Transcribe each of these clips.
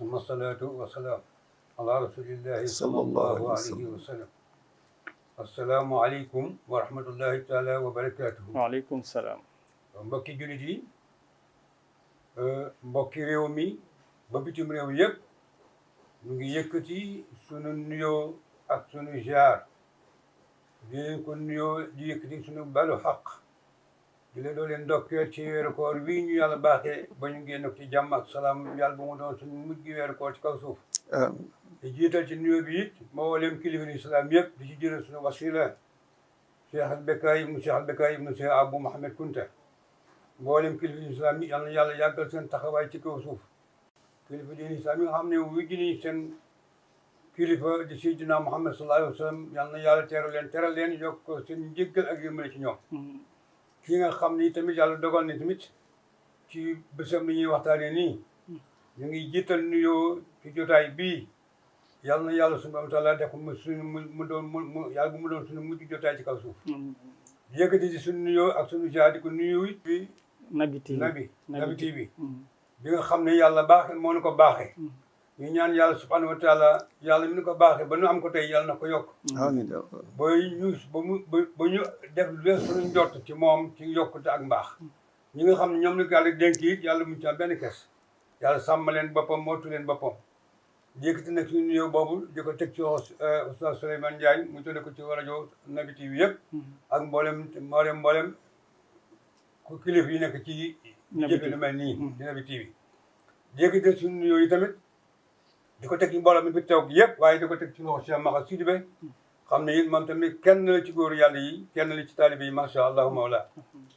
summa salaatu wa salaam ala rasulillahi sallallahu alayhi wa sallam. assalaamu aleykum wa rahmatullahi taala wa barakatuhu. waaleykum salaam. mbokki jullit yi, mbokki réew mi ba bitim réew yëpp ñu ngi yëkkati sunu nuyoo ak sunu ziar di leen ko nuyoo di yëkkati sunu balu xaq di leen doo leen ndokkeel ci weeru koor bii ñu yàlla baaxee ba ñu génn ci jàmm ak salaam yàlla bu mu doon suñu mujj weeru koor ci kaw suuf. di jiital ci nuyoo bi it mboolem kilifa islam yëpp di ci jëlee suñu wasila Cheikh al-Bekkaay ibnu Cheikh al-Bekkaay ibnu Cheikh Abou Mohamed Kunta. mboolem kilifa islam yi yal na yàlla yàggal seen taxawaay ci kaw suuf. kilifa diine islam yi nga xam ne wujj ni seen kilifa di Seydina Muhammad sallallahu alayhi wa sallam yal na yàlla teral leen yokk seen njéggal ak yërmande ci ñoom. ki nga xam ni tamit yàlla dogal ni tamit ci bésam li ñuy waxtaanee nii ñu ngi jiital nuyoo ci jotaay bii yal na yàlla subhanahu wa taala def mu yàlla bu mu doon suñu mujj jotaay ci kaw suuf. yëkkati ci suñu nuyoo ak suñu jaar di ko nuyu bi Nabi TV bi nga xam ne yàlla baax moo nu ko baaxee. ñu ñaan yàlla subhanahu wa taala yàlla mi nu ko baaxee ba nu am ko tey yàlla na ko yokk. amiin. ba ñu def lu suñu njort ci moom ci yokkute ak mbaax. ñi nga xam ne ñoom la ko yàlla dénk it yàlla mu ci am benn kes. yàlla sàmm leen boppam mootu leen boppam. yëkkati nag suñu nuyoo boobu di ko teg ci Oustaz Souleymane Ndiaye mu tudde ko ci rajo Nabi TV yëpp. ak mboolem ku kilif yi nekk ci jëfe lu mel nii di Nabi TV. yëkkati suñu nuyoo yi tamit di ko teg ci mbooloo mi fi teew yëpp waaye di ko teg ci loxo Cheikh Maxa Sidibé xam ne it moom tamit kenn la ci góoru yàlla yi kenn la ci taalibe yi macha allahu mawla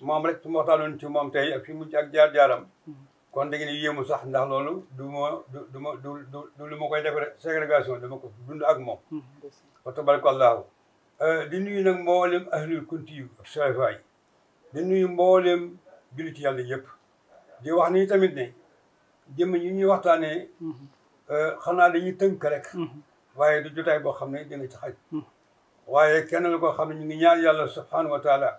moom rek su ma waxtaanoon ci moom tey ak fi mu ci ak jaar-jaaram kon da ngeen di yéemu sax ndax loolu du lu ma koy def rek ségrégation dama ko dund ak moom wa tabarakallahu di nuyu nag mboolem ahlul kunti yu ak salafa yi di nuyu mboolem jullit yàlla yëpp di wax ni tamit ne jëmm yi ñuy waxtaanee xanaa dañuy tënk rek waaye du jotaay boo xam ne dina ci xaj waaye kenn la koo xam ne ñu ngi ñaan yàlla subhanahu wa taala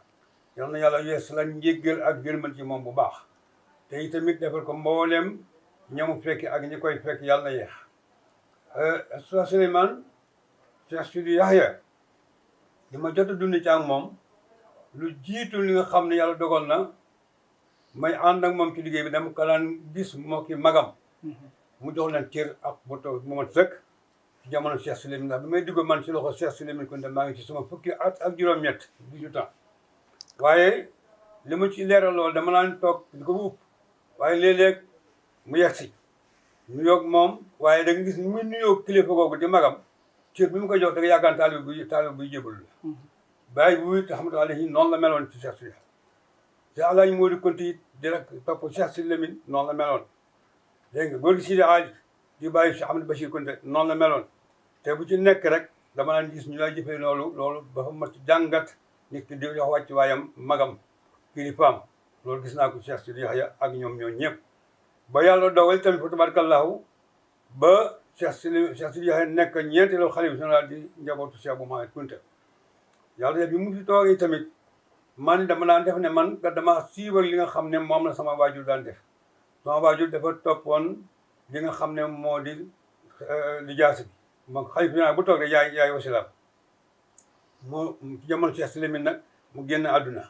yal na yàlla yees la njéggal ak gërëmal ci moom bu baax te itamit defal ko mbooleem ñamu fekki ak ñi koy fekk yàlla na yeex Oustaz Souleymane Cheikh Sidi Yahya di ma jot a dund ci ak moom lu jiitu li nga xam ne yàlla dogal na may ànd ak moom ci liggéey bi dama ko daan gis moo ki magam mu jox leen cër ak boto mu mat sëkk ci jamono Cheikh Souleymane ndax bi may dugg man ci loxo Cheikh Souleymane Kunta maa ngi ci sama fukki at ak juróom-ñett 18 ans waaye li ma ci leeral loolu dama naan toog di ko upp waaye léeg-léeg mu yegg si nuyoo moom waaye da nga gis ni muy nuyoo kilifa googu di magam cër bi mu koy jox da nga yaakaar taalibe buy jébbalu la bàyyi bu it rahmatullahi alayhi noonu la meloon ci Cheikh Souleymane te Alaaji Moodu Kunta it direct topp Cheikh Souleymane noonu la meloon dégg nga góor gi Sidi Ali di bàyyi Cheikh Ahmadou Bachir Kunta noonu la meloon te bu ci nekk rek dama naan gis ñu lay jëfee loolu dafa mat jàngat nit ki di wax wàcc waayam magam kilifaam loolu gis naa ko Cheikh Sidi Yahya ak ñoom ñoo ñëpp ba yàlla dogal tamit fa tabarakallahu ba Cheikh Sidi Yahya nekk ñeenteelu xalifa général di njabootu Cheikh Abou Mohamed Kunta yàlla def bi mu fi toogee tamit man dama daan def ne man kat dama siiwal li nga xam ne moom la sama waajur daan def sama waajur dafa toppoon li nga xam ne moo di lijaasa bi moom xalifa général bu toog rek yaay wasilaam mu ci jamono Cheikh Souleymane nag mu génn àdduna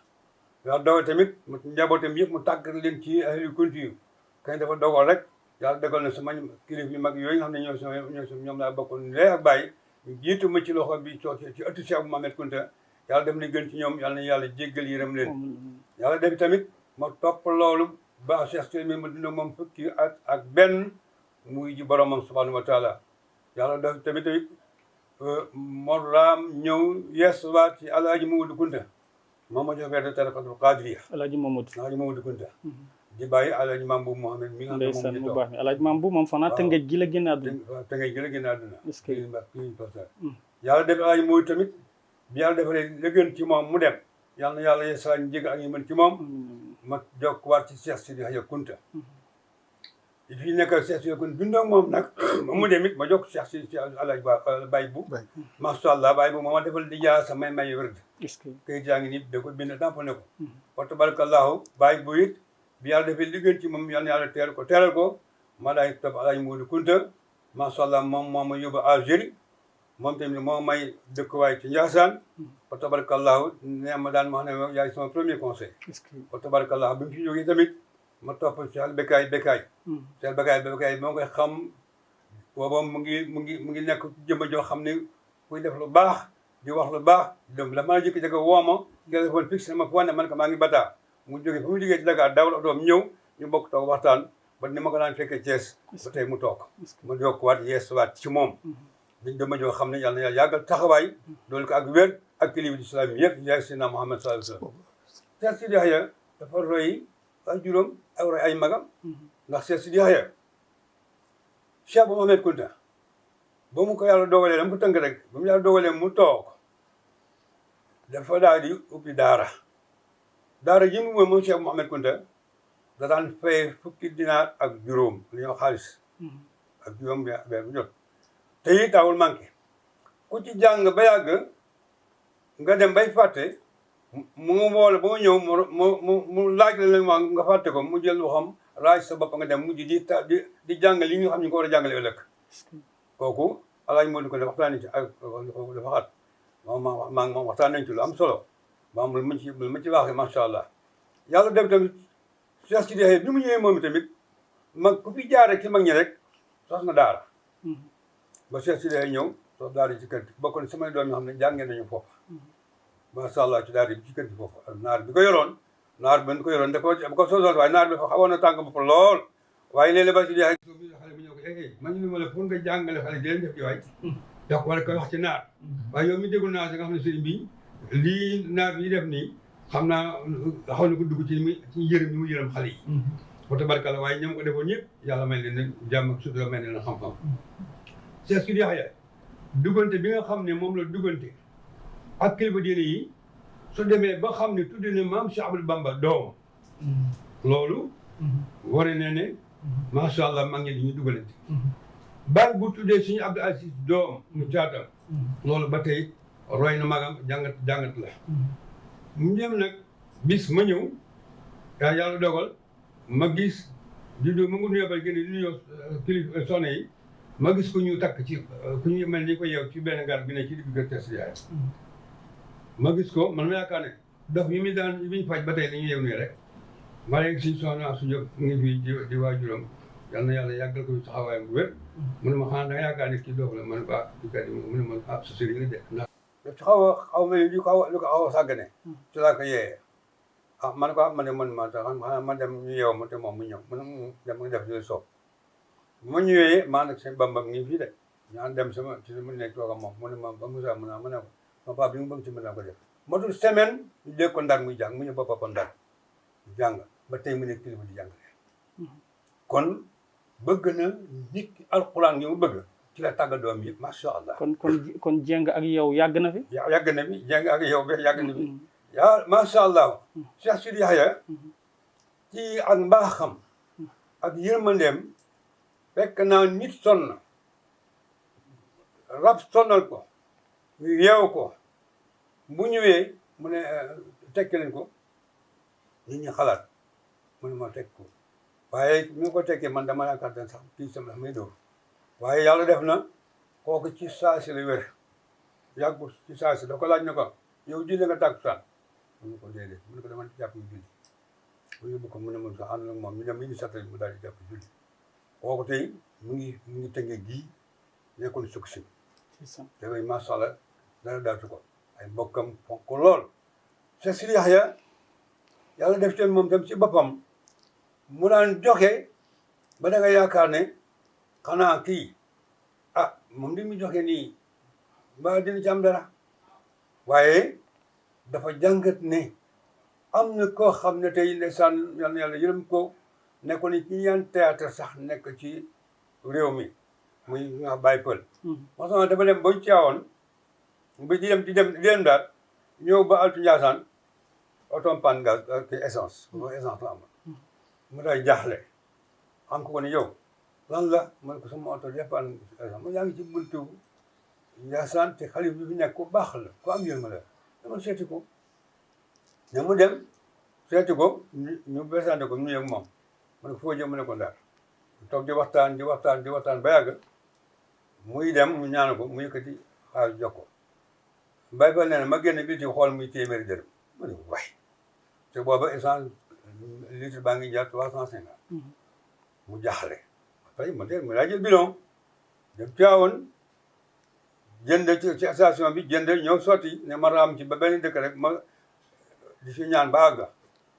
yàlla dogal tamit mu njabootam yëpp mu tàggat leen ci ahlu kunti yu kañ dafa dogal rek yàlla dogal na sama kilifa yu mag yooyu nga xam ne ñoom laa bokkoon lee ak bàyyi ñu jiitu ma ci loxo bi ci ëttu Cheikh Abou Mohamed Kunta yàlla def na gën ci ñoom yàlla na yàlla jéggal yërëm leen yàlla def tamit ma topp loolu ba Cheikh Souleymane ma dund moom fukki at ak benn muy ji boromam subhanahu wa taala yàlla def tamit Mawlaam ñëw yeesuwaat ci Alaaji Mamadou Kunta moom ma jox werde tarixatul Qaadiriya Alaaji Mamadou Kunta di bàyyi Alaaji Maam Boubu Mohamed mi nga xam ne moom mu baax mi Alaaji Maam Boubu moom fanaa Tëngéej gi la génn àdduna Tëngéej gi la génn àdduna yàlla def Alaaji Mamadou tamit bi yàlla defalee la gën ci moom mu dem yàlla na yàlla yeesalaat ñu jégg ak ñu mën ci moom ma jokkuwaat ci Cheikh Sidi Yahya Kunta fii nekkal Cheikh Sidi Kunta dundoo moom nag mu dem it ma jokk Cheikh Sidi Alaaji Baye bu macha allah Baye bu ma defal di jaa sa may wërd kayit yaa ngi nii da ko bind tamponné ko wa tabarakallahu Baye bu it bi yàlla defee li gën ci moom yàlla na yàlla teeral ko ma daay topp Alaaji Moodu Kunta macha allah moom moo ma yóbbu Algérie moom tamit moo may dëkkuwaay ci Ndiassane fa tabarakallahu nee ma daan ma xam ne yaay sama premier conseil fa tabarakallahu bi mu fi jógee tamit ma topp Cheikh Bekaay Cheikh Bekaay moo koy xam booba mu ngi nekk jëmba joo xam ne kuy def lu baax di wax lu baax donc dafa maa jékki-jékki woo ma téléphone fixe ma fu ne man ko maa ngi Bata mu jógee fa mu jógee ci Dakar dawal otoom ñëw ñu bokk toog waxtaan ba ni ma ko daan fekkee Thiès ba tey mu toog ma yokkuwaat yeesuwaat ci moom dañ dama joo xam ne yàlla na yàlla yàggal taxawaay doolu ko ak wér ak kilifa islam yi yëpp yaay Seydina Muhammad sallallahu alayhi wa sallam Cheikh Sidi Yahya dafa roy ay juróom ak roy ay magam ndax Cheikh Sidi Yahya Cheikh Mouhamed Kunta ba mu ko yàlla dogalee dama ko tënk rek ba mu yàlla dogalee mu toog dafa daal di ubbi daara ji mu moom Cheikh Mouhamed Kunta da daan fay fukki dinaar ak juróom li ñoo xaalis ak juróom bi bu jot te it taawul manqué ku ci jàng ba yàgg nga dem bay fàtte mu woole ba mu ñëw mu laaj la ma nga fàtte ko mu jël waxam raaj sa bopp nga dem mujj di jàng li ñu xam ñu ko war a jàngale ëllëg kooku Alaaji Moodu ko waxtaan nañ ci ak dafa xat moom waxtaan nañ ci lu am solo maam lu ma ci waxee macha allah yàlla def tamit Cheikh Sidi Yahya bi mu ñëwee moom tamit mag ku fi jaaree ci mag ñi rek sos na daara ba Cheikh Sidi Yahya ñëw sos daara ci kër gi bokk na samay doom yoo xam ne jàngee nañu foofu macha allah ci daara bi ci kër gi foofu naar bi ko yoroon da ko sosoon waaye naar bi dafa xawoon na tàng bopp lool waaye léeg-léeg ba Sidi Yahya xale bu ñëw ko man ñu ma la pour nga jàngale xale di leen def ci waay da ko war a koy wax ci naar waaye yow mi dégul naar si nga xam ne sëriñ bi lii naar bi def nii xam naa xaw na ko dugg ci yërëm ni mu yërëm xale yi fa tabarkalla waaye ñoom ko defoon ñëpp yàlla may leen jàmm ak sutura may leen xam-xam Cheikh Sidi Yahya duggante bi nga xam ne moom la duggante ak kilifa diine yi su demee ba xam ne tudde ne maam Cheikh Ahmadou Bamba doom loolu ware ne ne macha allah mag ñi di ñu dugalante baay bu tuddee suñu Abdou Aziz doom mu caatam loolu ba tey roy na magam jàngat la mu dem nag bis ma ñëw yàlla dogal ma gis di ma ngi nuyoo ba gën di nuyoo kilifa soxna yi ma gis ku ñu takk ci ku ñu mel ni ko yeew ci benn gar bi ne ci digg kër Cheikh Sidi Yahya ma gis ko man ma yaakaar ne dof yi ñu faj ba tey dañuy yeew nii rek ma léegi suñ soxna suñu ngi fii di waajuram yal na yàlla yàggal ko taxawaayam bu wér mu ne ma xanaa da nga yaakaar ne kii dof la man ba di kat mu ne ma sa sëriñ la de ndax daf ci xaw ma lu ko xaw a sàggane ci laa ko yeeyee man ko ma ne man ma tax xanaa ma dem ñu yeew ma te moom mu ñëw mu ne dem nga def li soob bu ma ñëwee maa nag seen bambam ngi fii de ñaan dem ci sama nekk toog ak moom mu ne ma ba Moussa mu ne ma ne ko ma papa bi mu bëgg ci mën naa ko def matul semaine ñu dégg ko Ndar muy jàng mu ñëw ba papa Ndar jàng ba tey mu nekk kilifa di jàngale kon bëgg na nit ki alxuraan gi mu bëgg ci la tàggat doom yi macha allah. kon jàng ak yow yàgg na fi. yàgg na fi jàng ak yow yàgg na fi. yaa macha allah. Cheikh Sidi Yahya ci ak mbaaxam ak yërmandeem fekk naa nit sonn rab sonnal ko yeew ko bu ñëwee mu ne tekki leen ko nit ñi xalaat mu ne ma tekk ko waaye ñu ko tekkee man dama yaakaar ne sax kii sama may dóor waaye yàlla def na kooku ci saasi la wér yàggul ci saasi da ko laaj na ko yow julli nga tàkkusaan mu ne ko déedéet mu ne ko dama jàpp julli mu yóbbu ko mu ne ma sax ànd ak moom ñu dem indi sattal mu daal di jàpp julli kooku tey mu ngi tënge gii nekkoon sukk si dafay macha allah dara daatu ko ay mbokkam fonk lool Cheikh Sidi Yahya yàlla def teen moom tam ci boppam mu daan joxe ba da nga yaakaar ne xanaa kii moom li mu joxe nii mbaa dina ci am dara waaye dafa jàngat ne am na koo xam ne tey ndeysaan yal na yàlla yërëm ko nekkoon ni ci yan théâtre sax nekk ci réew mi muy nga Baye Pël moo sama dafa dem ba Caawoon ba di dem daal ñëw ba Altu Njaasaan otom pan gaz kii essence essence la amoon mu day jaaxle xam ko ne yow lan la man ko sama oto dépend mu yaa ngi ci buntu Njaasaan te xalif bi fi nekk ku baax la ku am yërma la dama seeti ko ne mu dem seeti ko ñu présenté ko ñu yëg moom mu ne ko foo jëm mu ne ko Ndar toog di waxtaan ba yàgg muy dem mu ñaan ko mu yëkkati xaalis jox ko Baye Fall nee na ma génn biti xool muy téeméeri dërëm ma ne ko waay te booba essence litre baa ngi jar 350 mu jaaxle après mu daa jël bidon dem Tivaouane jënd ci station bi jënd ñëw sotti ne ma raam ci ba benn dëkk rek ma di si ñaan ba àgga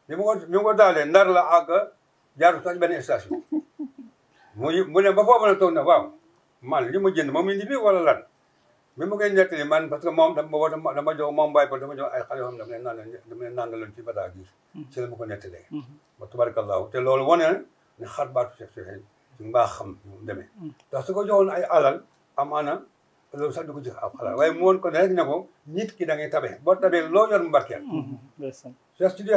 bi ma ko daalee Ndar la àgga jaaru sax benn station mu ne ba foofu na toog na waaw man li ma jënd moom indi bi wala lan bi ma koy nettali man parce que moom dama jox moom Baye Fall dama jox ay xale yoo xam ne dama leen nandaloon ci bataa gi ci la ma ko nettalee ba tabarakallahu te loolu wane na ne xar baatu Cheikh Sidi ci mbaa xam mu demee ndax su ko joxoon ay alal amaana loolu sax du ko jox ab xalaat waaye mu woon ko ne rek ne ko nit ki da ngay tabe boo tabee loo yor mu barkeel Cheikh Sidi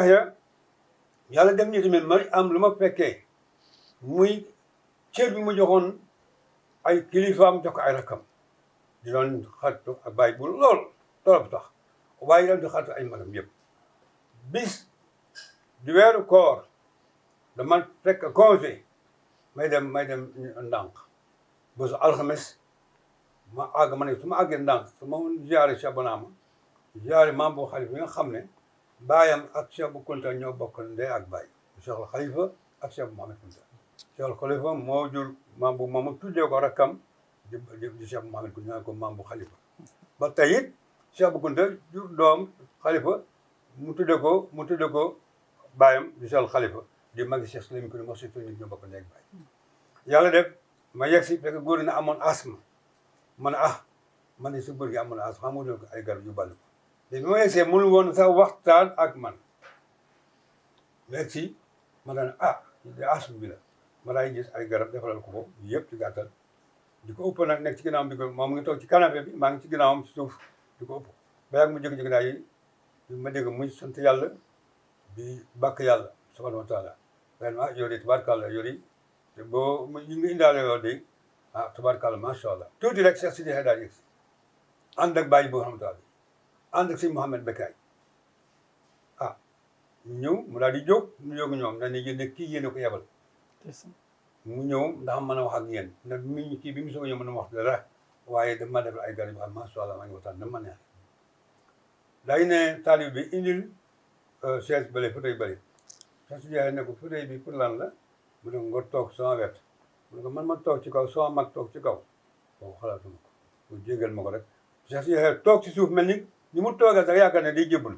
yàlla def ni tamit ma am lu ma fekkee muy cër bi mu joxoon ay kilifaam jox ko ay rakkam di doon xaritu ak Baye bu lool torop tax waaye doon di xaritu ay magam yëpp bis di weeru koor dama fekk congé may dem ndànk bésu alxames ma àgg ma ne su ma àggee ndànk su ma ziare Cheikh Bounama ziare maam bu xalifa bi nga xam ne baayam ak Cheikh bu Kunta ñoo bokk ndey ak baay Cheikh al Khalifa ak Cheikh bu Mohamed Kunta Cheikh al Khalifa moo jur maam bu moomu tuddee ko rakkam di Cheikh bu Mohamed Kunta ñaan ko maam bu xalifa ba tey it Cheikh bu Kunta jur doom xalifa mu tuddee ko baayam di Cheikh al Khalifa di magi Cheikh Souleymane Kunta moo si nit ñoo bokk ndey ak baay yàlla def ma yegg si fekk góor na amoon asma man man ne su góor gi amoon asma xam nga ko ay garab yu bàll léegi bi ma yegsee mënul woon sax waxtaan ak man si ma daan de asma bi la ma daay gis ay garab defalal ko yëpp ci gàttal di ko ëpp nag nekk ci ginnaawam di ko moom mu ngi toog ci canapé bi maa ngi ci ginnaawam ci suuf di ko ëpp ba yàgg mu jékki-jékki daal yi ma dégg muy sant yàlla di bàkk yàlla subhanahu wa taala vraiment yow de tabaarkàlla yow de te boo yi nga indaale loolu de tabaarkàlla macha allah tuuti rek Cheikh Sidi daal yegg si ànd ak Baye boo xamante ne ànd ak si Mouhamed Bekkaay ñëw mu daal di jóg mu yóbbu ñoom dañ ne yéen kii yéen a ko yebal mu ñëw ndax mën a wax ak yéen ndax kii bi mu soog a ñëw mën a wax dara waaye daf ma defal ay garab yu macha allah maa ngi waxtaan dama ma neex day ne taalib bi indil chaise bële fauteuil bële Cheikh Sidi ne ko fauteuil bi pour lan la mu ne nga toog sama wet mu ne ko man ma toog ci kaw sama mag toog ci kaw boobu xalaatuma ko mu jégal ma ko rek Cheikh Sidi toog ci suuf mel ni mu toogee sax yaakaar ne day jébbul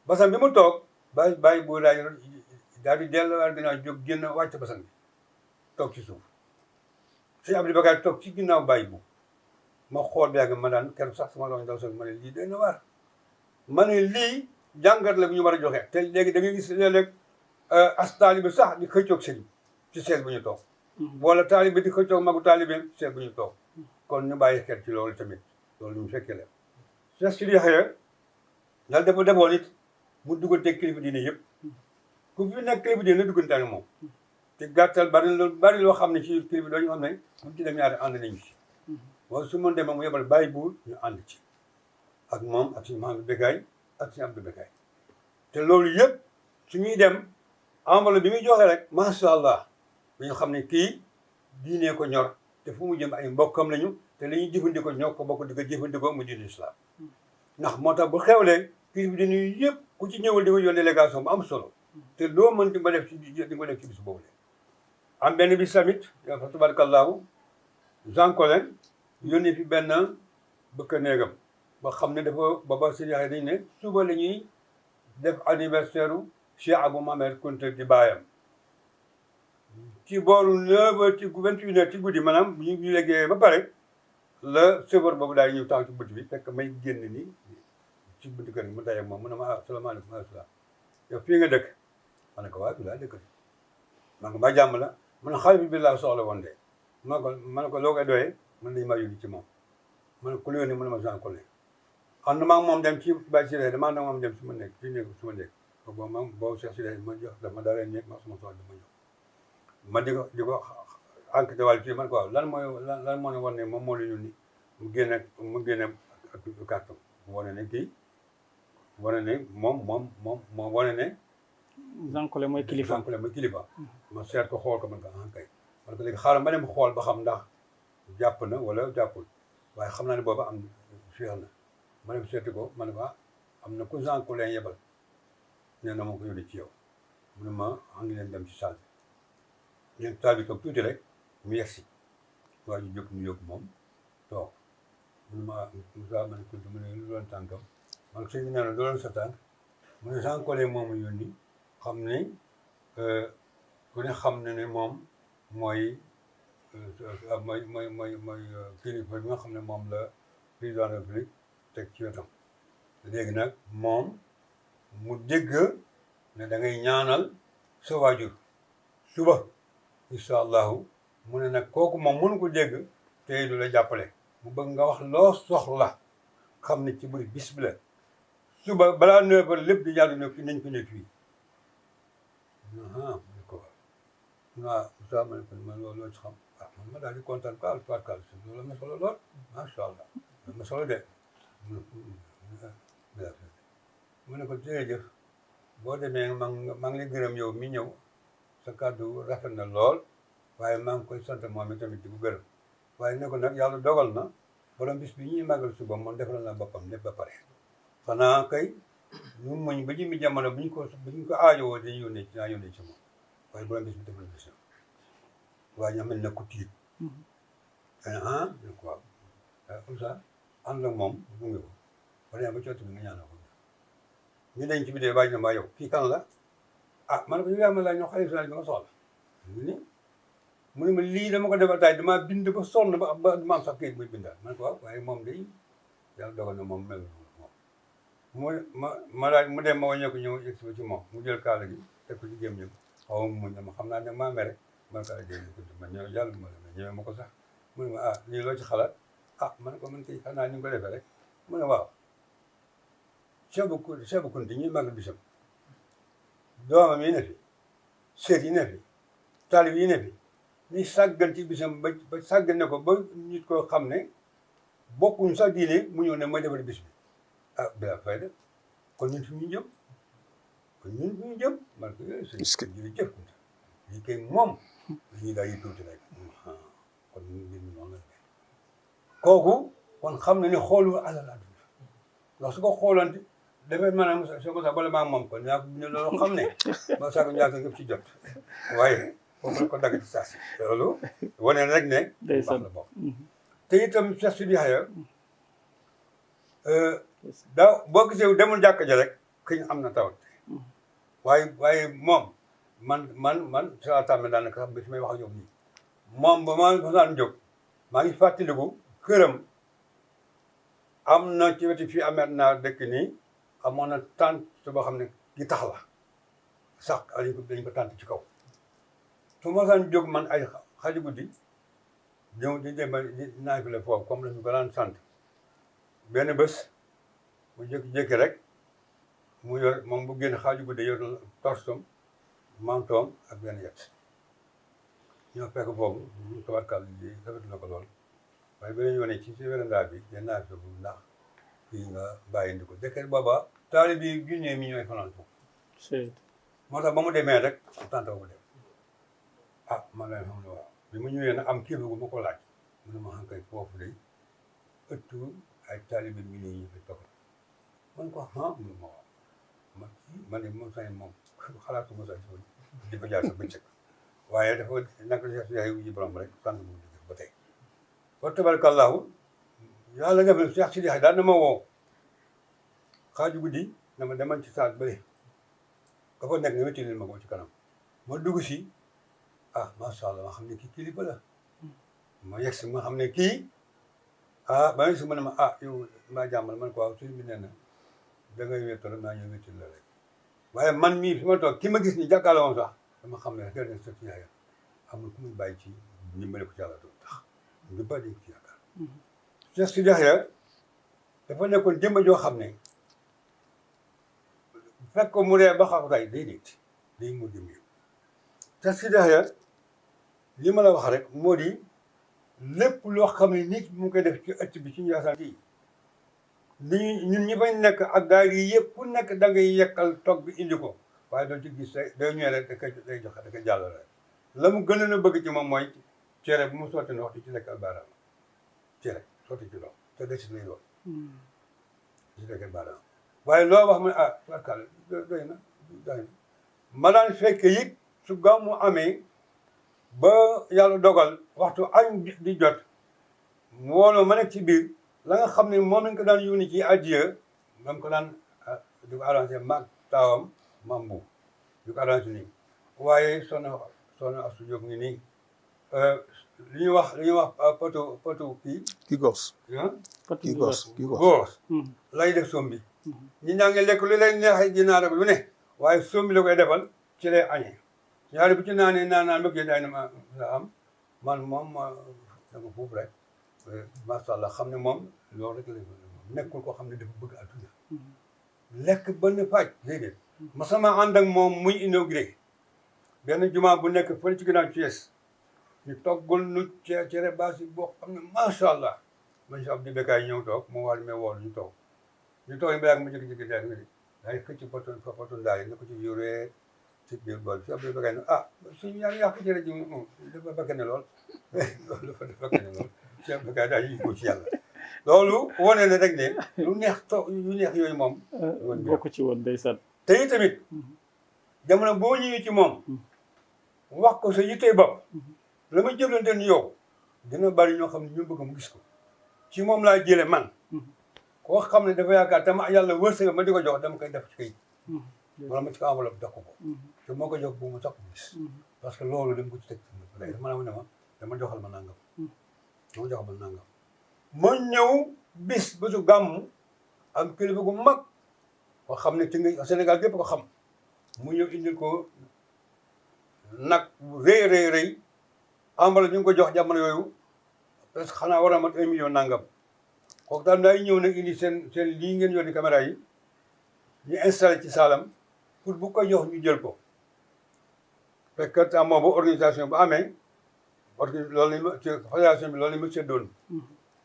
basan bi mu toog bàyyi boo daal di delluwaat ginnaaw jóg génn wàcc basan bi toog ci suuf si Abdou Bakar toog ci ginnaaw bàyyi bu ma xool bi yàgg ma daan keroog sax sama doon daw sax ma ne lii day na waar ma ne lii jàngat la bu ñu war a joxe te léegi da ngay gis léeg-léeg as taalibe sax di xëccoog sëriñ ci sees bu ñu toog wala taalibe di xëccoog magu taalibe ci sees bu ñu toog kon ñu bàyyi xel ci loolu tamit loolu ñu fekkee la Cheikh Sidi Yaxya yàlla dafa defoon it mu duggante kilifa diine yëpp ku fi nekk kilifa diine duggante ak moom te gàttal bari loo xam ne ci kilifa doo ñu xam ne mu ci dem ñaari ànd nañu ci wala su mën demee mu yebal bàyyi buur ñu ànd ci ak moom ak suñu Mouhamed Bekkaay ak suñu Abdou Bekkaay te loolu yëpp suñuy dem enveloppe bi muy joxe rek macha allah bi ñu xam ne kii diine ko ñor te fu mu jëm ay mbokkam lañu te li ñuy jëfandikoo ñoo ko bokk di ko jëfandikoo mu diine islam ndax moo tax bu xewlee kilifa diine yëpp ku ci ñëwal di ko yónnee délégation bu am solo te loo mën di nga def ci bis boobu la am benn bis tamit fa tabarakallahu Jean Colin yónnee fi benn bëkk néegam ba xam ne dafa baba si yaxee dañ ne suba la ñuy def anniversaire u Cheikh Abou Mohamed Kunta di baayam ci booru 9h ci 21h ci guddi maanaam ñu liggéeyee ba pare la chauffeur boobu daal ñëw taxaw ci bunt bi fekk may génn nii ci buntu kër gi mu daje moom mu ne ma salaamaaleykum wa rahmatulah yow fii nga dëkk ma ne ko waaw bi laa dëkk de ma ne ko ba jàmm la mu ne xale bi laa soxla woon de ma ne ko loo koy doyee man dañu maa yónni ci moom ma ne ko lu yónni mu ne ma Jean Colin ànd maa moom dem ci Baye Siré dama ànd moom dem su ma nekk ci néeg su ma nekk boobu moom boobu Cheikh Siré ma jox dama dalee nekk ma sama soxla dama jox ma di ko enquête wàllu ci man ko waaw lan moo ne woon ne moom moo la yónni mu génne ak carton mu wane ne kii wane ne moom wane ne Jean Collé mooy kilifa. Jean Collé mooy kilifa. ma seet ko xool ko man ko kay man ko léegi xaaral ma dem xool ba xam ndax jàpp na wala jàppul waaye xam naa ne booba am féex na ma dem seeti ko ma ne ko am na ku Jean Collé yebal nee na ma ko yónnee ci yow mu ne ma ngi leen dem ci salle bi leen salle bi toog tuuti rek mu yegsi waa ji jóg ñu yóbbu moom toog mu ne ma Moussa ma ne ko mu ne lu doon tànkam man sëñ bi nee na lu doon sa tànk mu ne Jean Collé moomu yónni xam ne ku ne xam ne ne moom mooy kilifa bi nga xam ne moom la président de la République teg ci wetam léegi nag moom mu dégg ne da ngay ñaanal sa waajur suba incha allahu mu ne nag kooku moom mënu ko dégg tey du la jàppale mu bëgg nga wax loo soxla xam ne ci biir bis bi la suba balaa 9 heures lépp di jàll nañ ko nekk fii waaw Moussa ma ne ko man loolu loo ci xam man ma daal di kontaan ko altuwaatkaal si loolu am na solo lool macha allah am na solo de mu ne ko jërëjëf boo demee maa ngi lay gërëm yow mi ñëw sa kàddu rafet na lool waaye maa ngi koy sant moom itamit di ko gërëm waaye ne ko nag yàlla dogal na borom bis bi ñuy màggal suba moom defal na boppam lépp ba pare xanaa kay ñu muñ ba jëmmi jamono bu ñu ko aajowoo dañuy yónnee ci moom waaye borom bis bi defal bis waaye ñoo mel ne ku tiit ne ko waaw comme ça ànd ak moom gunge ko ba ba cootu bi nga ñaanal ko ñu denc bi dee bàyyi na maa yow kii kan la man ko ñu yaa ma laaj ñoo xale bi nga soxla mu ne ma lii dama ko defal tay damaa bind ba sonn ba ma am sax kayit muy bindaal man ko waaw waaye moom day yàlla dogal na moom mel moom ma laaj mu dem ma wàññeeku ñëw yegg si ba ci moom mu jël kaala gi teg ko ci géem ñëm xaw ma muñ na ma xam naa ne maa mere man kaala géem ko ma ñëw yàlla ma ñëwee ma ko sax mu ne ma lii loo ci xalaat man ko man kay xanaa ni nga ko defee rek mu ne waaw Cheikh Bou Kounta ñuy màggal bisam doomam yi ne fi seet yi ne fi taalib yi ne fi ni sàggan ci bisam ba sàggan ne ko ba nit koo xam ne bokkuñ sax diine mu ñëw ne mooy defal bis bi bila fayda kon ñun fi ñu jëm man ko jërëjëf Kounta lii kay moom dañuy daal yi tuuti rek kon mbir mi noonu la kooku kon xam na ne xoolu alal àdduna ndax su ko xoolante dafay maanaam soo ko sax bala maa moom kon ñaa ko ne loolu xam ne ba saako ñaata ngëp ci jot waaye foofu la ko dagg ci saa si loolu wane rek ne baax la bokk te itam Cheikh Sidi Yahya daaw boo gisee demul jàkka ja rek këñ am na tawat waaye moom man sa tàmme daanaka sax bi fi may wax ak yow nii moom ba maa daan jóg maa ngi fàttaliku këram am na ci wetu fii amet naa dëkk nii amoon na tànt boo xam ne gi tax la sax dañ ko tànt ci kaw su ma daan jóg man ay xaaju guddi ñëw di dem di naaj la foofu comme la ñu ko daan sant benn bés mu jékki-jékki rek mu yor moom bu génn xaaju guddi yor torstom mantoom ak benn yet ñoo fekk foofu ñu tabarkal li rafet na ko lool waaye beneen yoon ci si werandaa bi den naa fi ndax kii nga bàyyi ndi ko jëkkër booba taali bi junne mi ñooy fanaan foofu moo tax ba mu demee rek tànta ko dem man la xam ne waaw bi mu ñëwee nag am kilifa gu ma ko laaj mu ne ma xam kay foofu de ëttu ay taalibe mi ne ñu fi toog man ko mu ne ma waaw man de moom sañ moom xalaatu ma sañ di fa jaar sa bëccëg waaye dafa naka yaay yi borom rek sant mu dëgg ba tey wa tabarakallahu yàlla def na Cheikh Sidi daan na ma woo xaaju guddi na ma demal ci saal bële ka fa nekk nga wéttalil ma ko ci kanam ma dugg si macha allah ma xam ne kii kilifa la ma yegg si ma xam ne kii ba nga si ma ne ma yow maa jàmmal man ko waaw sëñ bi nee na da ngay wéttal naa ñëw wéttal la rek waaye man mii fi ma toog ki ma gis ni jàkkaarloo woon sax dama xam ne xëy na Cheikh Sidi Yahya amul ku muy bàyyi ci ndimbale ko ci yàlla doon tax ñu bàyyi dañ ko ci yaakaar Cheikh Sidi Yahya dafa nekkoon jëmba joo xam ne fekk ko mu ree ba xaw tay day mu jëm yow Cheikh Sidi Yahya li ma la wax rek moo di lépp loo xam ne nit mu ngi koy def ci ëtt bi ci Ndiassane kii ñun ñi bañ nekk ak gaay yi yëpp ku nekk da ngay yekkal togg bi indi ko waaye doo ci gis day ñëwee rek day joxe da koy jàll rek la mu gën a bëgg ci moom mooy cere bu mu sotti ndox di ci lekk baaraam cere sotti ci ndox te desit lay doon di ci lekk baaraam waaye loo wax mu ne ah barkal doy na ma daan fekk it su gàmmu amee ba yàlla dogal waxtu añ di jot mbooloo ma nekk ci biir la nga xam ne moom lañ ko daan yónni ci addiya dam ko daan di ko arrangé maag taawam mam bu di ko arrangé nii waaye soxna Astu Jóob ngi nii li ñuy wax poto kii gos Petit góos lay def sombi ñi ñaa ngi lekk lu lay neex ginaar ak lu ne waaye sombi la koy defal ci lay añee ñaari bu ci naanee naan ba génn ay na ma am man moom dama foofu rek macha allah xam ne moom loolu rek la nekkul koo xam ne dafa bëgg adduna lekk ba ne faaj déedéet ma sama ànd ak moom muy inauguré benn jumaa bu nekk fële ci ginnaaw Thiès ñu toggul nu cere baasi boo xam ne macha allah man si ab di bekkaay ñëw toog moo war me wool ñu toog ba yàgg ma jékki-jékki daal nga day xëcc poton ndaal yi na ko ci yuree ci biir bool bi si ab di bekkaay ne ah suñu yaa ngi yàq cere ji dafa bëgg ne lool loolu dafa bëgg ne lool si ab bekkaay daal yi ko ci yàlla loolu wane na rek ne lu neex yu neex yooyu moom bokk ci woon ndeysaan te it tamit jamono boo ñëwee ci moom wax ko sa yittee bopp la ma jëflante ni yow dina bari ñoo xam ne ñu bëgg mu gis ko ci moom laa jële man koo xam ne dafa yaakaar tama yàlla wërsëg ma di ko jox dama koy def ci kayit wala ma ci ko enveloppe jox ko te moo ko jox bu ma sax ko gis parce que loolu dama ko ci teg day dama la ne ma dama joxal ma nangam dama joxal ma nangam ma ñëw bis bésu gàmmu am kilifa gu mag koo xam ne ci nga Sénégal gépp ko xam mu ñëw indil ko nag rëy enveloppe ñu ngi ko jox jamono yooyu parce que xanaa war a mat 1 million nangam kooku daal day ñëw nag indi seen lii ngeen yor di caméra yi ñu installé ci saalam pour bu ko jox ñu jël ko fekk temps boobu organisation bu amee loolu lañ ma ci fédération bi loolu lañ ma seddoon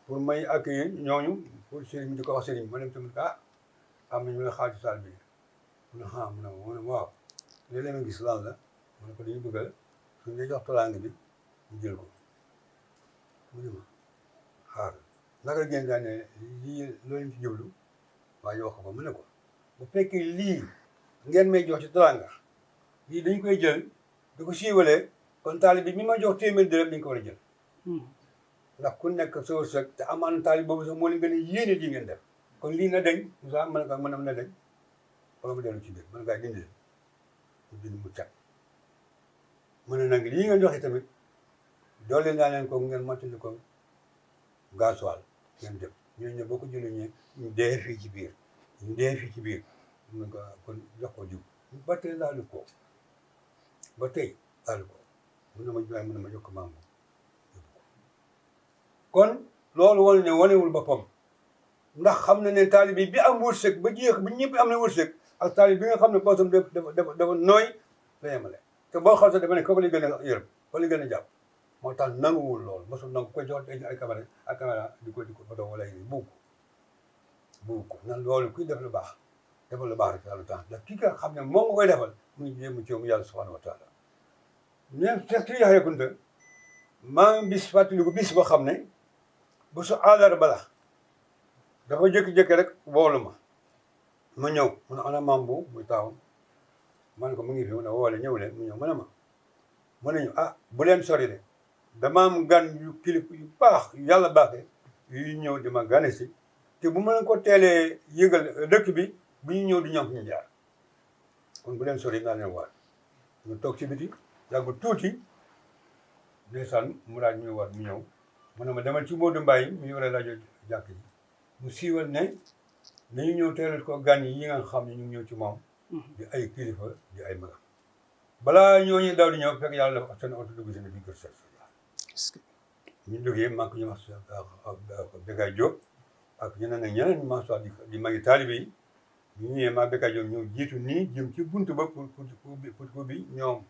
pour may accueillir ñooñu pour sëriñ bi di ko wax sëriñ ma dem tamit am na ñu la xaar ci salle bi mu ne waaw léeg-léeg ma gis lan la mu ne ko dañu bëgg suñ lay jox tolaang bi ñu jël ko mu ne ma xaar naka génn daa ne lii loolu ci jublu waaye wax ko mu ne ko bu fekkee lii ngeen may jox ci tolaanga lii dañ koy jël di ko siiwalee kon taalib bi mi ma jox téeméer dërëm dañ ko war a jël ndax ku nekk sa wërsëg te amaan taalib boobu sax moo leen gën a yéene lii ngeen def kon lii na deñ Moussa mën na deñ wala mu dellu ci biir mën ngaa dindi leen mu bind mu cat mu ne nag lii ngeen joxe tamit doole naa leen ko ngeen mottali ko gasoil ngeen def ñooñu ne boo ko jëlee ñu dee fii ci biir mun ko kon jox ko jiw ba tey laalu ko mun na ma jox ko maam kon loolu wala ne wanewul boppam ndax xam na ne taalibe bi am wërsëg ba jeex bi ñëpp am na wërsëg ak taalibe bi nga xam ne boosam dafa nooy la yemale te boo xam sax dafa ne kooku la gën a yërëm ko la gën a jàpp moo tax nanguwul loolu mosul nangu koy jox ay caméra di ko photo wala yi bugg ko nan loolu kuy def lu baax defal lu baax rek yàlla temps ndax kii nga xam ne moom nga koy defal mu ngi jéem ci yow yàlla subhanahu wa taala mais Seex Yaxya Kunta maa ngi bis fàttaliku bis boo xam ne bu su àllarba la dafa jékki-jékki rek woolu ma ñëw mu ne ana maam bu muy taawam ma ne ko mu ngi fi mu ne woole ñëw leen mu ñëw mu ne ñu bu leen sori de dama am gan yu kilifa yu baax yàlla baaxee yu ñëw di ma gane si te bu ma leen ko teelee yëgal dëkk bi bu ñu ñëw di ñam fu ñu jaar kon bu leen sori naa leen waar ñu toog ci biti yàgg tuuti ndeysaan mu daal ñuy war mu ñëw mu ne ma demal ci Modou Mbaye mu yore rajo jàkk yi mu siiwal ne nañu ñëw teelal ko gan yi nga xam ne ñu ngi ñëw ci moom di ay kilifa di ay magam balaa ñooñu daw di ñëw fekk yàlla dafa seen oto dugg seen biir kër Seex ñu duggee maa ngi ko ñu wax Bekay Diop ak ñeneen macha di magi taalibe yi ñu ñëwee maa Bekay Diop ñëw jiitu nii jëm ci buntu ba pour bi ñoom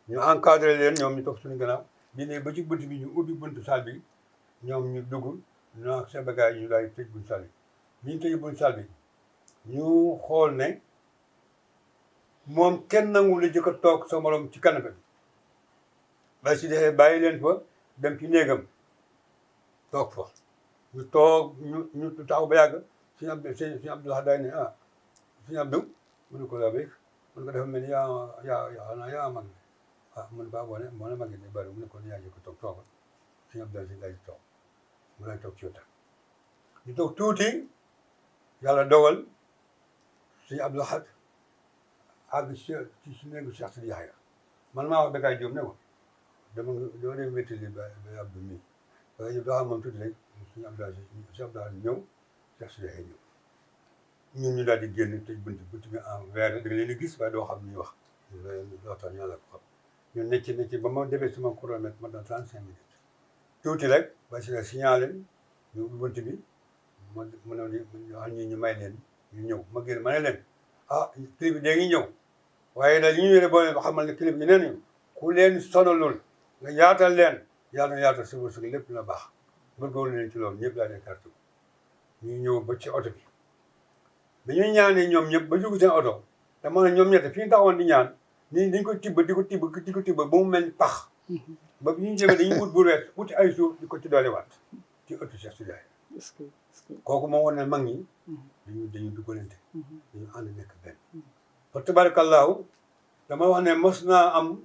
ñu encadré leen ñoom ñu toog suñu gannaaw bi ne ba ci buntu bi ñu ubbi buntu salle bi ñoom ñu dugg ñoo ak seen Bekay ñu daal tëj buntu salle bi ñu tëj buntu salle bi ñu xool ne moom kenn nangu la jëkk a toog sa morom ci canapé bi ba si defee bàyyi leen fa dem ci néegam toog fa ñu toog ñu taxaw ba yàgg suñu Abdou daay ne suñu Abdou mu ne ko laa béy mu ne ko dafa mel ni yaa mag mu ne ko moo ne mag ne bari mu ne ko yaa jëkk a toog toogal suñu Abdou si day toog mu lay toog ci wetam ñu toog tuuti yàlla dogal suñu Abdou Lahad àgg ci su néegu Cheikh Sidi Yaxya man maa wax Bécaye Diop ne ko doo dem wéttali ba Abdou mii Bécaye Diop doxal moom tuuti rek suñu Abdou Lahad ñëw Cheikh Sidi Yaxya ñëw ñun ñu daal di génn tëj bunt bi en verre da nga leen di gis waaye doo xam ñuy wax loo tax yàlla ko xam ñun necc ba ma defee sama chronomètre ma dans 35 minutes tuuti rek ba si signalé ñu ubbi bunt bi mu ne wax ñu may leen ñu ñëw ma génn ma ne leen clip bi dee ngi ñëw waaye daal li ñu yore boo xamal ne clip yi nee nañu ku leen sonalul nga yaatal leen yàlla na yaatal sa wërsëg lépp na baax góorgóorlu leen ci loolu ñëpp daal di carte ñu ñëw ba ci oto bi ñuy ñaanee ñoom ñëpp ba dugg seen oto te man ñoom ñett fi ñu taxawoon di ñaan nii dañ ko tibb di ko tibb ba mu mel ni pax ba bi ñu jëmee dañuy wut bu reet wuti ay suuf di ko ci doolewaat ci ëttu Cheikh Sidi Yaxya kooku moo woon ne mag ñi dañu duggalante dañu ànd nekk benn fa tabarakallahu dama wax ne mos naa am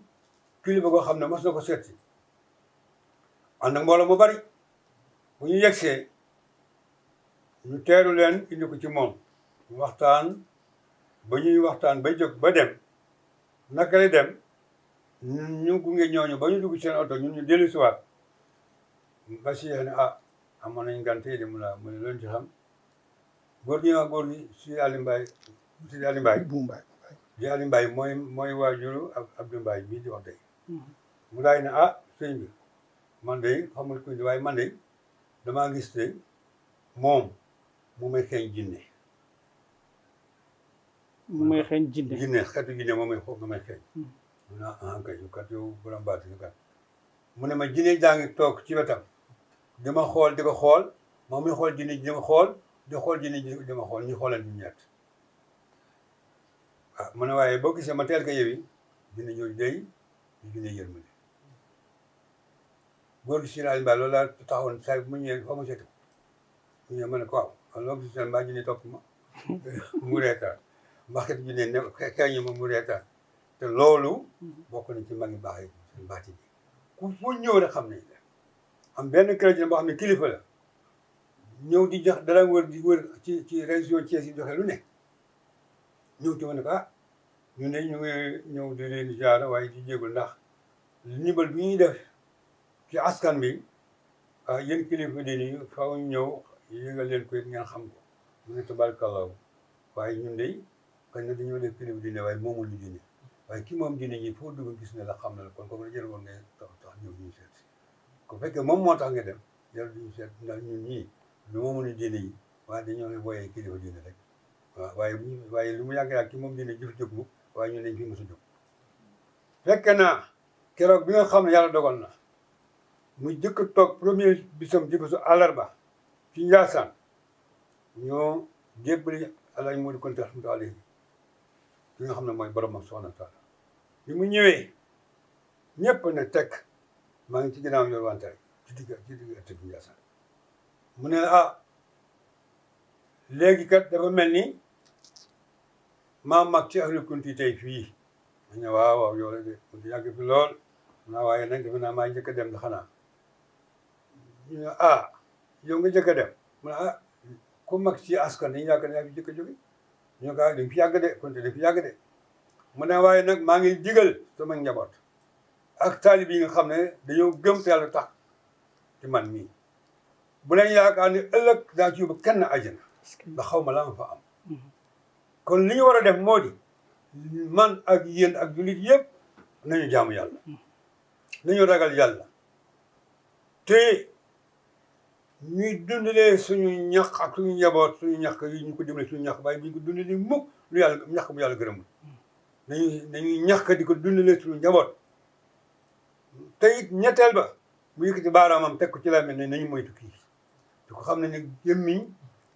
kilifa koo xam ne mos na ko seet si ànd ak mbooloo mu bari bu ñu yegsee ñu teeru leen indi ko ci moom waxtaan ba ñuy waxtaan ba jóg ba dem naka lay dem ñu gunge ñooñu ba ñu dugg seen oto ñun ñu dellu siwaat ba si ne amoon nañ gante de mu ne leen ci xam góor gi si Aliou Mbaye si Aliou Mbaye di Aliou Mbaye mooy waajuru Abdou Mbaye bii di wax tey mu daay ne sëñ bi man de xamul kuy waaye man de damaa gis te moom mu may xeeñ jinne jinne xeetu jinne moom may xeeñ mu ne kay yu kat yow borom baat yu kat mu ne ma jinne jaa ngi toog ci wetam di ma xool di ko xool moom muy xool jinne ji di ma xool di xool jinne ji di ma xool ñu xoolal ñu ñett mu ne waaye boo gisee ma teel ko yewi jinne ñooñu day ñu jinne yërmande góor gi si Aliou Mbaye loolu laa taxawoon saa mu ñëwee fa mu seeti mu ñëw ma ne ko waaw loolu gis mbaa jinne topp ma mu reetaan mbaxet jinne ne xeeñi ma mu reetaan te loolu bokk nañ ci mag ñi baax yi seen baati bi ku fu ñëw rek xam nañ la am benn chrétien boo xam ne kilifa la ñëw di jox dara wër di wër ci région Thiès yi joxe lu ne ñëw ci ma ne ko ñun de ñu ngi ñëw di leen ziara waaye di jégul ndax ndimbal bi ñuy def ci askan bi yéen kilifa di nii faaw ñu ñëw yëgal leen ko it ngeen xam ko mu ne tabarakallahu waaye ñun de xëy na dañoo def kilifa di ne waaye moomul ñu diine waaye kii moom diine ñi foo dugg gis ne la xam na la kon comme la jël woon ngay tax ñëw ñu seet ko fekkee moom moo tax nga dem jël duñu seet ndax ñun ñii lu moomuñu diine yi waaye dañoo leen wooyee kilifa diine rek waaw waaye lu mu yàgg ki moom diine jëf jóg mu waaye ñun dañ fi mos a jóg fekk naa keroog bi nga xam ne yàlla dogal na mu jëkk toog premier bisam ci bésu àllarba ci Njaasaan ñoo jébbali Alaaji Moodu Kunta rahmatullahi alayhi ki nga xam ne mooy borom subhaanahu wa taala bi mu ñëwee ñëpp ne tekk maa ngi ci ginnaaw yor wantaay ci digg ëtt bi Njaasaan mu ne léegi kat dafa mel ni maa mag ci ahlu kunti tey fii ma ne waaw yow la de kunti yàgg fi lool waaye nag defe naa maa njëkk a dem da xanaa ñu ne yow nga njëkk a dem mu ne ku mag ci askan dañu yaakaar ne yaa fi njëkk a jóge ñu ne ko dañ fi yàgg de kunti dañ fi yàgg de mu ne waaye nag maa ngi digal sama njaboot ak taalib yi nga xam ne dañoo gëm te yàlla tax ci man mii bu leen yaakaar ne ëllëg daa ci yóbbu kenn àjjana ndax xaw ma la ma fa am kon li ñu war a def moo di man ak yéen ak jullit yëpp nañu jaamu yàlla nañu ragal yàlla te ñuy dundalee suñu ñax ak suñu njaboot suñu ñax yi ñu ko dimbale suñu ñax waaye bu ñu ko dundalee mukk lu yàlla ñax bu yàlla gërëmul nañuy ñax di ko dundalee suñu njaboot te it ñetteel ba bu yëkkati baaraamam teg ko ci la mel ne nañu moytu kii te ko xam ne ne gémmiñ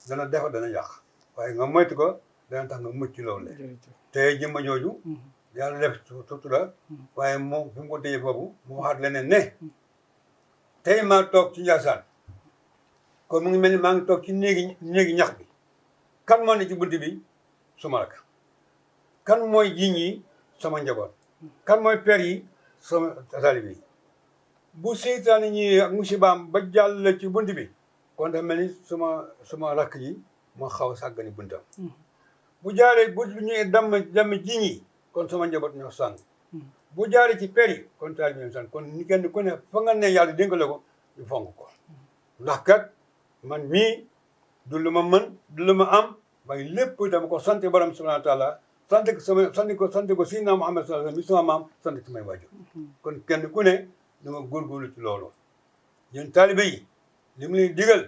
dana defar dana yàq waaye nga moytu ko dana tax nga mucc loolu le jërëjëf. te jëmma jooju yàlla def sutura waaye moom fi mu ko téye boobu mu waxaat leneen ne tey maa toog ci Njaasaan kon mu ngi mel ni maa ngi toog ci néegi ñax bi kan moo ne ci bunt bi suma rak kan mooy jiñ yi sama njaboot kan mooy per yi sama taalibe yi bu seytaane ñi ak musibaam ba jàll ci bunt bi kon dafa mel ni suma rakk yi moo xaw a sàggani buntam bu jaaree bu ñuy damm jiñ yi kon sama njaboot ñoo sàng bu jaaree ci per yi kon taalibe ñoo sàng kon ni kenn ku ne fa nga ne yàlla dénk la ko ñu fonk ko ndax kat man mii du lu ma mën du lu ma am waaye lépp dama ko sant borom subhanahu wa taala sant ko Seydina Muhammad sallallahu alayhi wa sallam mi sama maam sant ci may waajur kon kenn ku ne da nga góorgóorlu ci loolu yéen taalibe yi li mu leen digal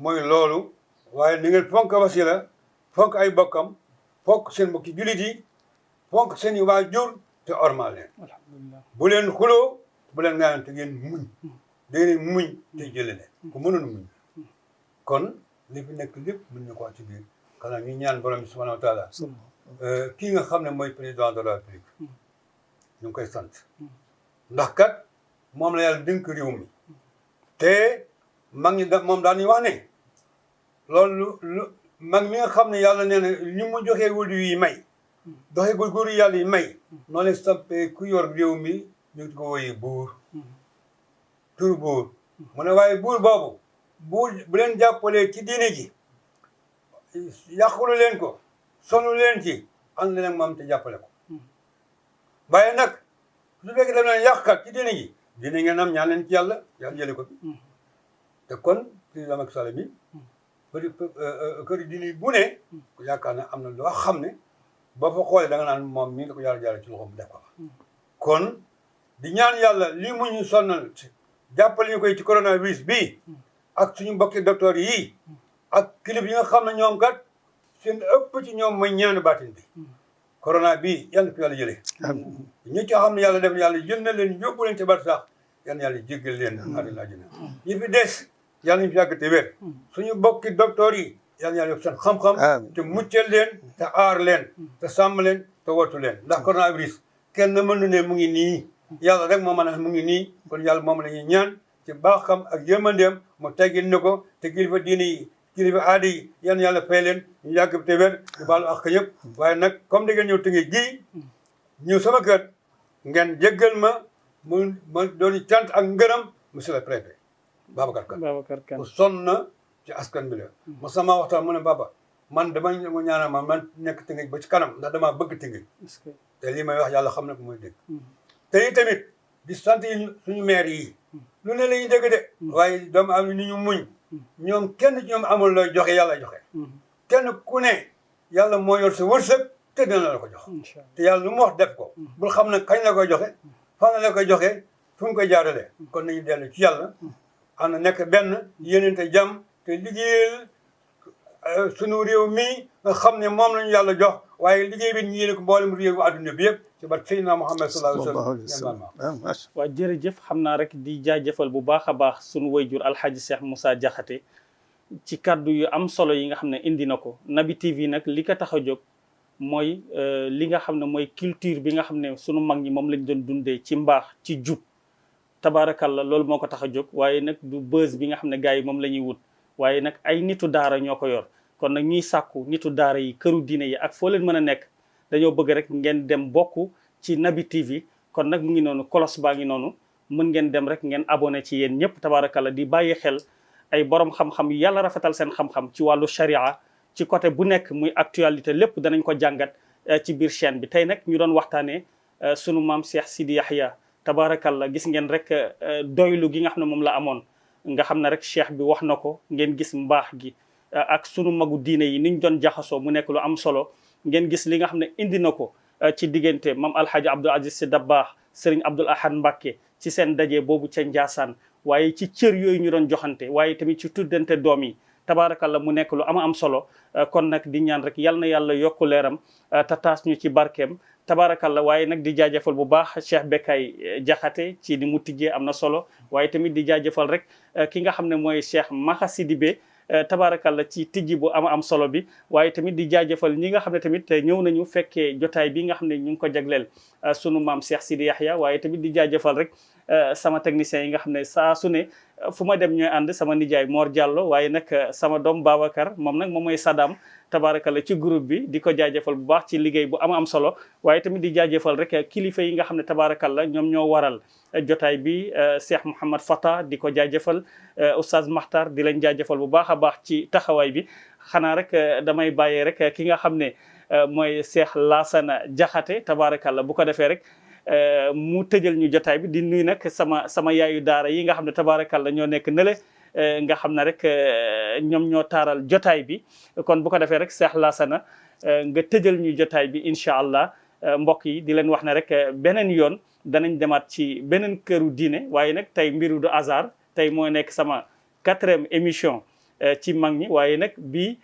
mooy loolu waaye ni ngeen fonk wasila fonk ay bokkam fonk seen mbokki jullit yi fonk seen i waajur te ormal leen alhamdulilah. bu leen xuloo bu leen ngaayante ngeen muñ da ngeen muñ te jële leen ku mënoon muñ kon li fi nekk lépp mën ñu ko wax ci biir xanaa ñu ñaan borom bi subhanahu wa taala kii nga xam ne mooy président de la République ñu ngi koy sant ndax kat moom la yàlla dénk réew mi te mag ñi moom daan ñu wax ne loolu lu mag mi nga xam ne yàlla nee na li mu joxee wëlu yi may doxee góor yàlla yi may noonu lay sampee ku yor réew mi ñu ngi ko woyee buur tur buur mu ne waaye buur boobu bu leen jàppalee ci diine ji yàqulu leen ko sonu leen ci ànd leen moom te jàppale ko waaye nag su fekkee daf leen yàqkat ci diine ji diine ngeen am ñaan leen ci yàlla jële ko bi te kon président Macky Sall bi kër diine bu ne yaakaar na am na loo xam ne boo fa xoolee da nga naan moom mii la ko yàlla jaare ci loxoom bu def ko kon di ñaan yàlla lii mu ñu sonnal jàppale ñu koy ci coronavirus bi ak suñu mbokki docteur yi ak kilif yi nga xam ne ñoom kat seen ëpp ci ñoom mooy ñaanu baatin bi corona bi yàlla na fi yàlla jëlee ñi ci xam ne yàlla def yàlla jël na leen yóbbu leen ci bar sax yal na yàlla jéggal leen àddina àjjana ñi fi des yàlla nañu fi yàgg te wér suñu mbokki docteur yi yàlla na yàlla yokk seen xam-xam te muccal leen te aar leen te sàmm leen te wattu leen ndax coronavirus kenn mënu ne mu ngi nii yàlla rek moo mën a mu ngi nii kon yàlla moom la ñuy ñaan ci baaxam ak yërmandeem mu teggil na ko te kilifa diine yi kilifa aada yi yan yàlla fay leen ñu yàgg te wér ñu baalu ak ñëpp waaye nag comme da ngeen ñëw tënge gi ñëw sama kër ngeen jéggal ma doon cant ak ngërëm monsieur le préfet Babacar Kane ku sonn na ci askan bi la ma sama waxtaan mu ne baba man dama ñaanal man nekk tënge ba ci kanam ndax damaa bëgg tënge te lii may wax yàlla xam na ko muy dégg te yi tamit di sant yi suñu maire yi lu ne la ñuy dégg de waaye doomu am ni ñu muñ ñoom kenn ci ñoom amul looy joxe yàlla joxe kenn ku ne yàlla moo yor sa wërsëg te dina la ko jox te yàlla lu mu wax def ko bul xam ne kañ la koy joxe fan la koy joxe fu mu koy jaarale kon nañu dellu ci yàlla ànd nekk benn yéenente jàmm te liggéeyal sunu réew mi nga xam ne moom lañu yàlla jox waaye liggéey bi ñu yéene ko mboolem réew adduna bi yëpp ci bat Seydina Muhammad sallallahu alayhi wa sallam waaw jërëjëf xam naa rek di jaajëfal bu baax a baax sunu wayjur alxaaji Cheikh Moussa Diakhaté ci kaddu yu am solo yi nga xam ne indi na ko Naby TV nag li ko tax a jóg mooy li nga xam ne mooy culture bi nga xam ne sunu mag ñi moom lañ doon dundee ci mbaax ci jub tabaarakalla loolu moo ko tax a jóg waaye nag du buzz bi nga xam ne gars yi moom la ñuy wut waaye nag ay nitu daara ñoo ko yor kon nag ñuy sàkku nitu daara yi këru diine yi ak foo leen mën a nekk dañoo bëgg rek ngeen dem bokk ci Naby TV kon nag mu ngi noonu kolos baa ngi noonu mën ngeen dem rek ngeen abonné ci yéen ñëpp tabaarakalla di bàyyi xel ay borom xam-xam yu yàlla rafetal seen xam-xam ci wàllu sharia ci côté bu nekk muy actualité lépp danañ ko jàngat ci biir chaîne bi tey nag ñu doon waxtaanee sunu maam Cheikh Sidi Yahya tabaarakalla gis ngeen rek doylu gi nga xam ne moom la amoon nga xam ne rek cheikh bi wax na ko ngeen gis mbaax gi ak sunu magu diine yi niñ doon jaxasoo mu nekk lu am solo ngeen gis li nga xam ne indi na ko ci diggante mam alhaaji Abdoul Aziz Sy Dabakh Serigne Abdoul Ahad Mbacké ci seen daje boobu ca Ndiassane waaye ci cër yooyu ñu doon joxante waaye tamit ci tuddante doom yi tabaarakalla mu nekk lu am solo kon nag di ñaan rek yal na yàlla yokku leeram te taas ñu ci barkeem tabaarakalla waaye nag di jaajëfal bu baax Cheikh Bekay Diakhaté ci ni mu tijjee am na solo waaye tamit di jaajëfal rek ki nga xam ne mooy Cheikh Maha Sidibé tabaarakalla ci tijji bu am solo bi waaye tamit di jaajëfal ñi nga xam ne tamit ñëw nañu fekkee jotaay bi nga xam ne ñu ngi ko jagleel sunu maam Cheikh Sidi Yahya waaye tamit di jaajëfal rek sama technicien yi nga xam ne saa su ne fu ma dem ñooy ànd sama nijaay Mor Diallo waaye nag sama doom Babacar moom nag moom mooy Sadam tabaarakalla ci groupe bi di ko jaajëfal bu baax ci liggéey bu am solo waaye tamit di jaajëfal rek kilifa yi nga xam ne tabaarakalla ñoom ñoo waral jotaay bi Cheikh Mouhamad Fata di ko jaajëfal Oustaz Makhtar di leen jaajëfal bu baax a baax ci taxawaay bi xanaa rek damay bàyyee rek ki nga xam ne mooy Cheikh Lassana Diakhaté tabaarakalla bu ko defee rek mu tëjal ñu jotaay bi di nuyu nag sama yaayu daara yi nga xam ne tabaarakalla ñoo nekk nële nga xam ne rek ñoom ñoo taaral jotaay bi kon bu ko defee rek Cheikh Lassana nga tëjal ñu jotaay bi incha allah mbokk yi di leen wax ne rek beneen yoon danañ demaat ci beneen këru diine waaye nag tey mbiru du hasard tey moo nekk sama 4e émission ci mag ñi waaye nag bii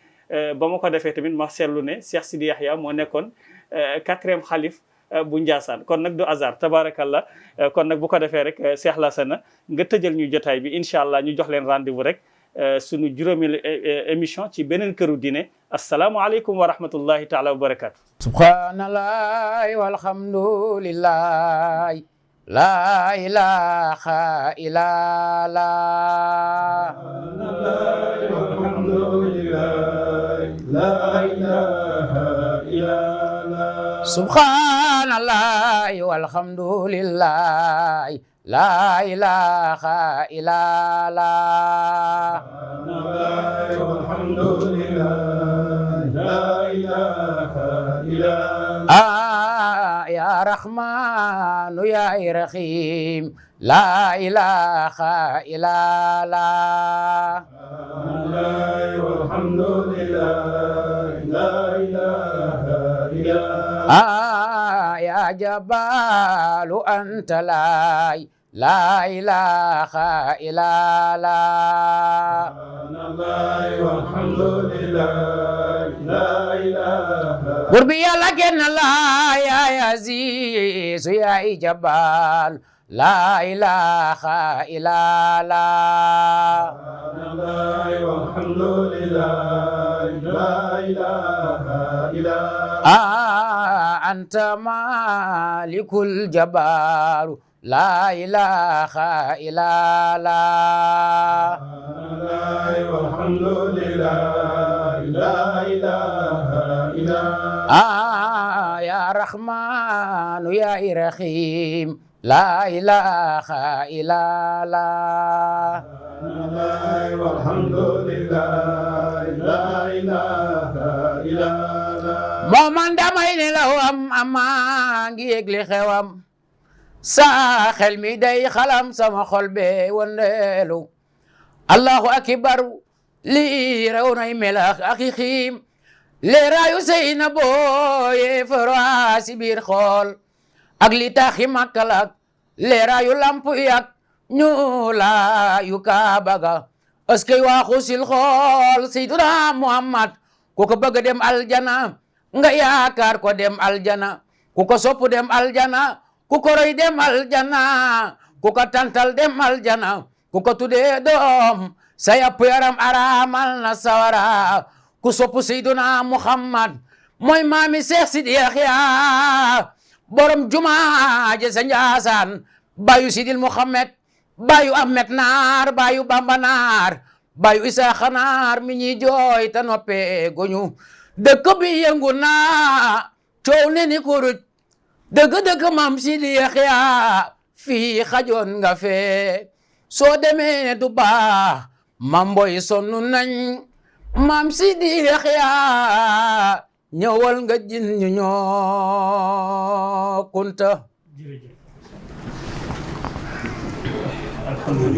ba ma ko defee tamit ma seetlu ne Cheikh Sidi Yahya moo nekkoon 4e xalif bu Njaasaan kon nag du hasard tabarakallah kon nag bu ko defee rek Cheikh Lassana nga tëjal ñu jotaay bi incha allah ñu jox leen rendez-vous rek sunu juróomi émission ci beneen këru diine asalaamualeykum wa rahmatullahi taala wa barakatu subhanallahi walhamdulillahi la ilaha illallah subhanallahi walhamdulillahi la ilaha illallah ya rahmanu ya rahim la ilaha illallah ya jabalu anta la ilaha illallah burbi yàlla kenn la ya aziz ya jabal la ilaha illallah anta malikul jabbar la ilaha illallah ya rahman ya rahim la ilaha illallah mooman damay ne lawam ama ngi yëgle xewam sa xel mi day xalam sama xol be wondeelu allahu akbar lii raw nay melax aki xiim leeraayu sey na booye fara si biir xool ak li taxi makkalak leeraayu lampu yak ñuulaayu kaabaga askey waaxu sil xool seyduna muhammad ku ko bëgg dem aljana nga yaakaar ko dem aljana ku ko sopp dem aljana ku ko roy dem aljana ku ko tantal dem aljana ku ko tudee doom sa yapp yaram araamal na sawara ku sopp seyduna muhammad mooy maami Seex Sidi Yahya borom jumaa je sa Njaasaan bayu sidil muhammad bayu ahmed naar bayu bamba naar bayu isaaxa naar mi ñi jooy ta noppe goñu dëkk bi yëngu naa coow ne ni kuruj dëgg maam Sidi Yahya fii xajoon nga fee soo demee du baax mam boy sonnu nañ maam Sidi Yahya ñëwal nga jin ñu ñoo kunta